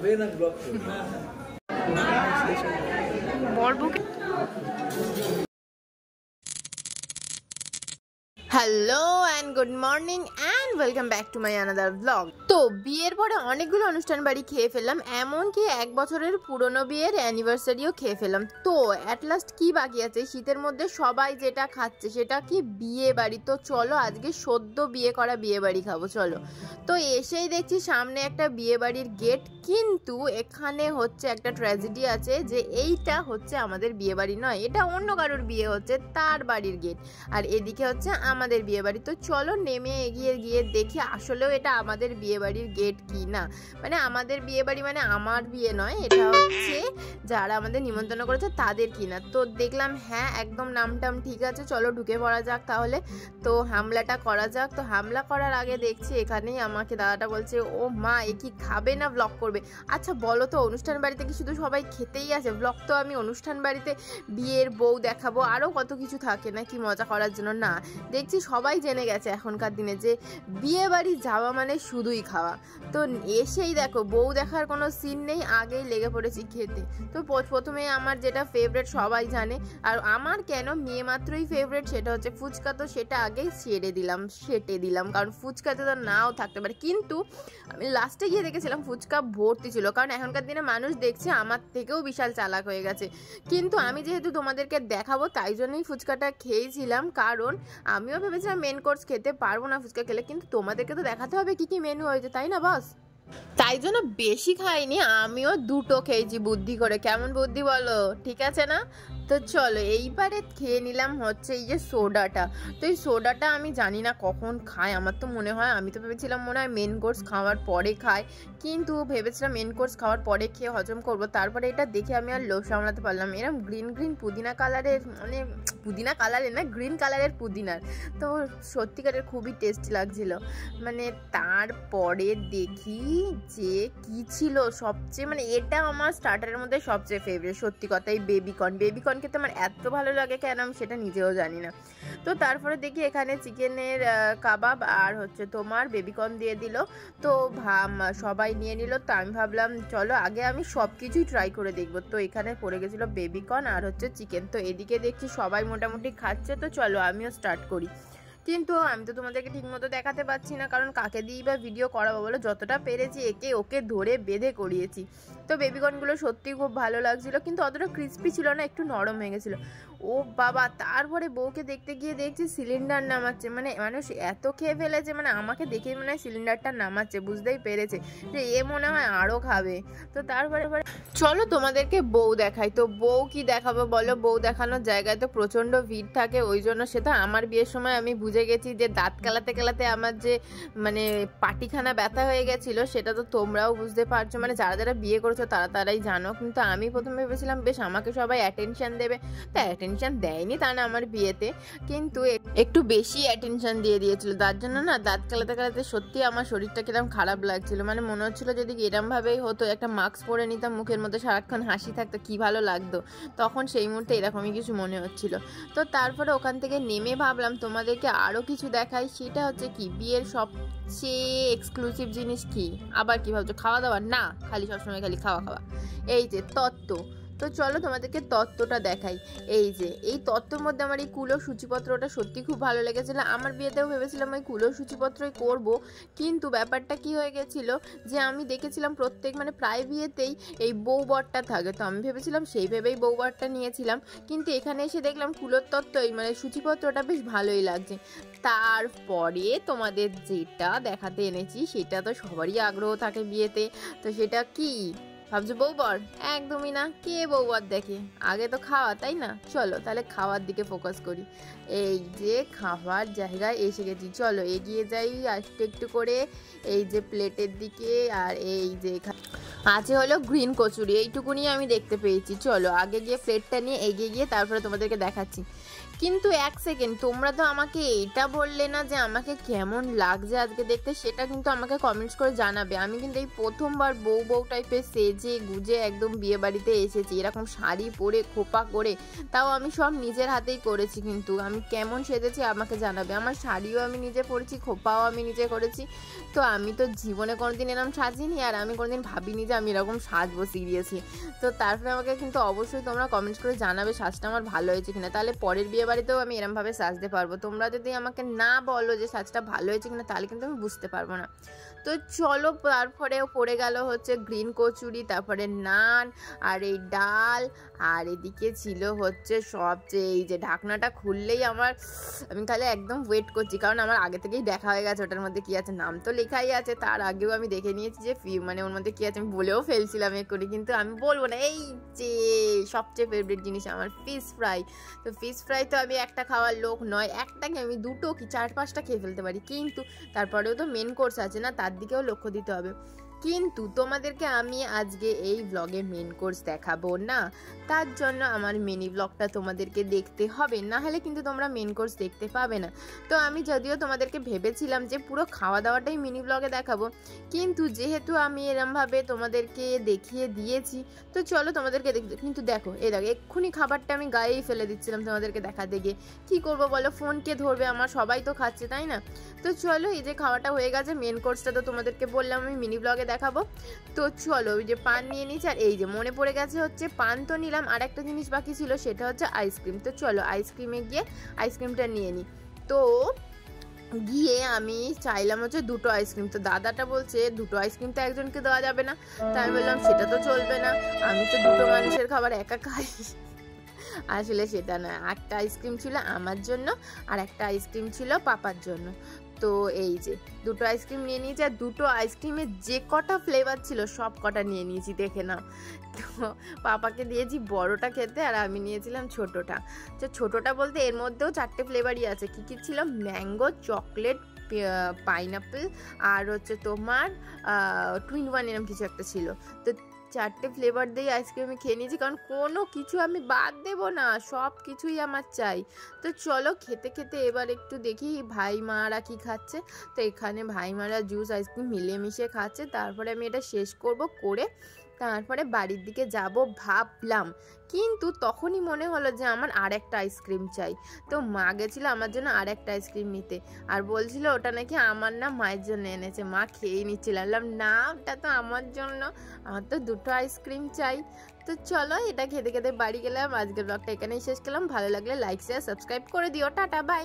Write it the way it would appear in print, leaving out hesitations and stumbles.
খাবে না ব্লগ করবে বড়বুকে। Hello and good morning and welcome back to my another blog. তো বিয়ের পরে অনেকগুলো অনুষ্ঠান বাড়ি খেয়ে ফেললাম, এমনকি 1 বছরের পুরনো বিয়ের অ্যানিভার্সারিও খেয়ে ফেললাম। তো অ্যাট লাস্ট কি বাকি আছে? শীতের মধ্যে সবাই যেটা খাচ্ছে সেটা কি বিয়ে বাড়ি। তো চলো আজকে সদ্য বিয়ে করা বিয়ে বাড়ি খাবো চলো। তো এসেই দেখছি সামনে একটা বিয়ে বাড়ির গেট, কিন্তু এখানে হচ্ছে একটা ট্র্যাজেডি আছে যে এইটা হচ্ছে আমাদের বিয়ে বাড়ি নয়, এটা অন্য কারোর বিয়ে হচ্ছে, তার বাড়ির গেট, আর এদিকে হচ্ছে আমাদের বিয়ে বাড়ি। তো চলো নেমে এগিয়ে গিয়ে দেখি আসলেও এটা আমাদের বিয়ে বাড়ির গেট কি না। মানে আমাদের বিয়ে বাড়ি মানে আমার বিয়ে নয়, এটা হচ্ছে যারা আমাদের নিমন্ত্রণ করেছে তাদের কিনা। তো দেখলাম হ্যাঁ একদম নামটাম ঠিক আছে, চলো ঢুকে পড়া যাক তাহলে। তো হামলাটা করা যাক। তো হামলা করার আগে দেখছি এখানেই আমাকে দাদাটা বলছে, ও মা এ কি খাবে না ব্লগ করবে? আচ্ছা বলো তো, অনুষ্ঠান বাড়িতে কি শুধু সবাই খেতেই আসে? ব্লগ তো আমি অনুষ্ঠান বাড়িতে বিয়ের বউ দেখাবো, আরও কত কিছু থাকে না কি মজা করার জন্য। না, দেখছি সবাই জেনে গেছে এখনকার দিনে যে বিয়ে বাড়ি যাওয়া মানে শুধুই খাওয়া। তো এসেই দেখো বউ দেখার কোনো সিন নেই, আগেই লেগে পড়েছি খেতে। তো প্রথমে আমার যেটা ফেভারেট সবাই জানে, আর আমার কেন মেয়ে মাত্রই ফেভারেট, সেটা হচ্ছে ফুচকা। তো সেটা আগেই সেটে দিলাম কারণ ফুচকাতে তো নাও থাকতে পারে। কিন্তু আমি লাস্টে গিয়ে দেখেছিলাম ফুচকা ভর্তি ছিল, কারণ এখনকার দিনে মানুষ দেখছে আমার থেকেও বিশাল চালাক হয়ে গেছে। কিন্তু আমি যেহেতু তোমাদেরকে দেখাবো তাই জন্যই ফুচকাটা খেয়েছিলাম, কারণ আমিও ভেবেছিলাম মেন কোর্স খেতে পারবো না ফুচকা খেলে, কিন্তু তোমাদেরকে তো দেখাতে হবে কি কি মেনু হয়েছে, তাই না বস? তাই জন্য বেশি খাইনি, আমিও 2টো খেয়েছি বুদ্ধি করে। কেমন বুদ্ধি বলো, ঠিক আছে না? তো চলো এইবারে খেয়ে নিলাম হচ্ছে এই যে সোডাটা। তো এই সোডাটা আমি জানি না কখন খায়, আমার তো মনে হয়, আমি তো ভেবেছিলাম মনে হয় মেন কোর্স খাওয়ার পরে খায়, কিন্তু ভেবেছিলাম মেন কোর্স খাওয়ার পরে খেয়ে হজম করব। তারপরে এটা দেখে আমি আর লোভ সামলাতে পারলাম, এরকম গ্রিন গ্রিন পুদিনা কালারের, মানে পুদিনা কালারের না গ্রিন কালারের পুদিনার। তো সত্যিকারের খুবই টেস্টি লাগছিল। মানে তারপরে দেখি যে কি ছিল সবচেয়ে, মানে এটা আমার স্টার্টারের মধ্যে সবচেয়ে ফেভারিট, সত্যি কথা এই বেবিকর্ন খেতে আমার এত ভালো লাগে কেন আমি সেটা নিজেও জানি না। তো তারপরে দেখি এখানে চিকেনের কাবাব আর হচ্ছে তোমার বেবিকর্ন দিয়ে দিল। তো সবাই নিয়ে নিল। তো আমি ভাবলাম চলো আগে আমি সব কিছুই ট্রাই করে দেখবো। তো এখানে পড়ে গেছিলো বেবিকর্ন আর হচ্ছে চিকেন। তো এদিকে দেখছি সবাই মোটামুটি খাচ্ছে, তো চলো আমিও স্টার্ট করি। কিন্তু আমি তো তোমাদেরকে ঠিকমতো দেখাতে পারছি না, কারণ কাকে দিয়েই বা ভিডিও করাবো বলো, যতটা পেরেছি একে ওকে ধরে বেঁধে করিয়েছি। তো বেবিকর্নগুলো সত্যি খুব ভালো লাগছিলো, কিন্তু অতটা ক্রিস্পি ছিল না, একটু নরম হয়ে গেছিলো। ও বাবা, তারপরে বউকে দেখতে গিয়ে দেখছি সিলিন্ডার নামাচ্ছে, মানে মানুষ এত খেয়ে ফেলেছে, মানে আমাকে দেখেই মনে হয় সিলিন্ডারটা নামাচ্ছে, বুঝতেই পেরেছে যে এ মনে হয় আরও খাবে। তো তারপরে চলো তোমাদেরকে বউ দেখাই। তো বউ কি দেখাবো বলো, বউ দেখানোর জায়গায় তো প্রচণ্ড ভিড় থাকে, ওই জন্য সেটা আমার বিয়ের সময় আমি বুঝে গেছি যে দাঁত কালাতে কালাতে আমার যে মানে পাটিখানা ব্যথা হয়ে গেছিলো, সেটা তো তোমরাও বুঝতে পারছো, মানে যারা যারা বিয়ে করেছো তারাই জানো। কিন্তু আমি প্রথমে ভেবেছিলাম বেশ আমাকে সবাই অ্যাটেনশন দেবে, তা অ্যাটেনশন দেয়নি তা না আমার বিয়েতে, কিন্তু একটু বেশি অ্যাটেনশন দিয়ে দিয়েছিল। তার জন্য না দাঁত কালাতে কালাতে সত্যি আমার শরীরটা কিরম খারাপ লাগছিল, মানে মনে হচ্ছিল যদি এরমভাবেই হতো, একটা মাস্ক পরে নিতাম, মুখের মধ্যে সারাক্ষণ হাসি থাকতো, কি ভালো লাগতো। তখন সেই মুহূর্তে এরকমই কিছু মনে হচ্ছিল। তো তারপরে ওখান থেকে নেমে ভাবলাম তোমাদেরকে আরও কিছু দেখাই, সেটা হচ্ছে কি বিয়ের সবচেয়ে এক্সক্লুসিভ জিনিস কি। আবার কি ভাবছো, খাওয়া দাওয়া? না, খালি সবসময় খালি খাওয়া, এই যে তত্ত্ব। তো চলো তোমাদেরকে তত্ত্বটা দেখাই। এই যে এই তত্ত্বর মধ্যে আমার এই কুলো সূচিপত্রটা সত্যি খুব ভালো লেগেছিল। আমার বিয়েতেও ভেবেছিলাম ওই কুলো সূচিপত্রই করব, কিন্তু ব্যাপারটা কি হয়ে গেছিল যে আমি দেখেছিলাম প্রত্যেক মানে প্রায় বিয়েতেই এই বউবরটা থাকে, তো আমি ভেবেছিলাম সেই ভেবেই বউবরটা নিয়েছিলাম। কিন্তু এখানে এসে দেখলাম কুলোর তত্ত্বই মানে সূচিপত্রটা বেশ ভালোই লাগছে। তারপরে তোমাদের যেটা দেখাতে এনেছি সেটা তো সবারই আগ্রহ থাকে বিয়েতে, তো সেটা কি ভাবছো? বউবর? একদমই না, কে বউবর দেখে, আগে তো খাওয়া, তাই না? চলো তাহলে খাওয়ার দিকে ফোকাস করি। এই যে খাওয়ার জায়গায় এসে গেছি, চলো এগিয়ে যাই একটু একটু করে এই যে প্লেটের দিকে। আর এই যে আছে হলো গ্রিন কচুরি, এইটুকুনি আমি দেখতে পেয়েছি। চলো আগে গিয়ে প্লেটটা নিয়ে এগিয়ে গিয়ে তারপরে তোমাদেরকে দেখাচ্ছি। কিন্তু এক সেকেন্ড, তোমরা তো আমাকে এটা বললে না যে আমাকে কেমন লাগছে আজকে দেখতে, সেটা কিন্তু আমাকে কমেন্টস করে জানাবে। আমি কিন্তু এই প্রথমবার বউ বউ টাইপের সেজে গুজে একদম বিয়ে বাড়িতে এসেছি, এরকম শাড়ি পরে খোপা করে, তাও আমি সব নিজের হাতেই করেছি। কিন্তু আমি কেমন সেজেছি আমাকে জানাবে। আমার শাড়িও আমি নিজে পরেছি, খোপাও আমি নিজে করেছি। তো আমি তো জীবনে কোনোদিন এরকম সাজিনি, আর আমি কোনোদিন ভাবিনি যে আমি এরকম সাজবো সিরিয়াসলি। তো তারপরে আমাকে কিন্তু অবশ্যই তোমরা কমেন্টস করে জানাবে সাজটা আমার ভালো হয়েছে কিনা, তাহলে পরের বিয়ে বাড়িতেও আমি এরমভাবে সাজতে পারবো। তোমরা যদি আমাকে না বলো যে সাজটা ভালো হয়েছে কিনা, তাহলে কিন্তু আমি বুঝতে পারবো না। তো চলো, তারপরেও পড়ে গেল হচ্ছে গ্রিন কচুরি, তারপরে নান, আর এই ডাল, আর এদিকে ছিল হচ্ছে সবচেয়ে এই যে ঢাকনাটা খুললেই আমি তাহলে একদম ওয়েট করছি, কারণ আমার আগে থেকেই দেখা হয়ে গেছে ওটার মধ্যে কী আছে। নাম তো লেখাই আছে, তার আগেও আমি দেখে নিয়েছি যে মানে ওর মধ্যে কী আছে। আমি বলেও ফেলছিলাম এক্ষুনি, কিন্তু আমি বলবো না। এই যে সবচেয়ে ফেভারিট জিনিস আমার ফিশ ফ্রাই। তো ফিশ ফ্রাই তো আমি একটা খাওয়ার লোক নয়, একটাকে আমি দুটো কি 4-5টা খেয়ে ফেলতে পারি, কিন্তু তারপরেও তো মেন কোর্স আছে না, তার দিকেও লক্ষ্য দিতে হবে। কিন্তু তোমাদেরকে আমি আজকে এই ব্লগে মেন কোর্স দেখাবো না, তার জন্য আমার মিনি ব্লগটা তোমাদেরকে দেখতে হবে, না হলে কিন্তু তোমরা মেন কোর্স দেখতে পাবে না। তো আমি যদিও তোমাদেরকে ভেবেছিলাম যে পুরো খাওয়া দাওয়াটাই মিনি ব্লগে দেখাবো, কিন্তু যেহেতু আমি এরমভাবে তোমাদেরকে দেখিয়ে দিয়েছি, তো চলো তোমাদেরকে দেখতে। কিন্তু দেখো, দেখো এক্ষুনি খাবারটা আমি গায়েই ফেলে দিচ্ছিলাম তোমাদেরকে দেখাতে গিয়ে। কী করবো বলো, ফোন কে ধরবে আমার, সবাই তো খাচ্ছে তাই না। তো চলো, এই যে খাওয়াটা হয়ে গেছে, মেন কোর্সটা তো তোমাদেরকে বললাম আমি মিনি ব্লগে দেখাবো। তো চলো, ওই যে পান নিয়ে নিচ্ছি, আর এই যে মনে পড়ে গেছে হচ্ছে পান তো নিলাম, আর একটা জিনিস বাকি ছিল, সেটা হচ্ছে আইসক্রিম। তো চলো আইসক্রিমে গিয়ে আইসক্রিমটা নিয়ে নিই। তো গিয়ে আমি চাইলাম হচ্ছে 2টো আইসক্রিম। তো দাদাটা বলছে 2টো আইসক্রিম তো একজনকে দেওয়া যাবে না। তাই আমি বললাম সেটা তো চলবে না, আমি তো 2টো মানুষের খাবার একা খাই। আসলে সেটা না, একটা আইসক্রিম ছিল আমার জন্য, আর একটা আইসক্রিম ছিল পাপার জন্য। তো এই যে 2টো আইসক্রিম নিয়ে নিয়েছি, আর 2টো আইসক্রিমের যে কটা ফ্লেভার ছিল সব কটা নিয়ে নিয়েছি, দেখে নাও। তো পাপাকে দিয়েছি বড়টা খেতে, আর আমি নিয়েছিলাম ছোটোটা। তো ছোটোটা বলতে এর মধ্যেও 4টে ফ্লেভারই আছে। কী কী ছিল, ম্যাঙ্গো, চকলেট, পাইনাপেল, আর হচ্ছে তোমার টুইন ওয়ান, এরকম কিছু একটা ছিল। তো 4টে ফ্লেভার দিয়ে আইসক্রিম আমি খেয়ে নিয়েছি, কারণ কোনো কিছু আমি বাদ দেবো না, সব কিছুই আমার চাই। তো চলো খেতে খেতে এবার একটু দেখি ভাই মারা কি খাচ্ছে। তো এখানে ভাই মারা জুস আইসক্রিম মিলেমিশে খাচ্ছে। তারপরে আমি এটা শেষ করে তারপরে বাড়ির দিকে যাব ভাবলাম, কিন্তু তখনই মনে হলো যে আমার আর একটা আইসক্রিম চাই। তো মা গেছিলো আমার জন্য আর একটা আইসক্রিম নিতে, আর বলছিল ওটা নাকি আমার না, মায়ের জন্য এনেছে। মা খেয়েই নিচ্ছিলাম, না ওটা তো আমার জন্য, আমার তো 2টো আইসক্রিম চাই। তো চলো, এটা খেতে খেতে বাড়ি গেলাম। আজকের ব্লগটা এখানেই শেষ করলাম। ভালো লাগলে লাইক শেয়ার সাবস্ক্রাইব করে দিও। Tata, by.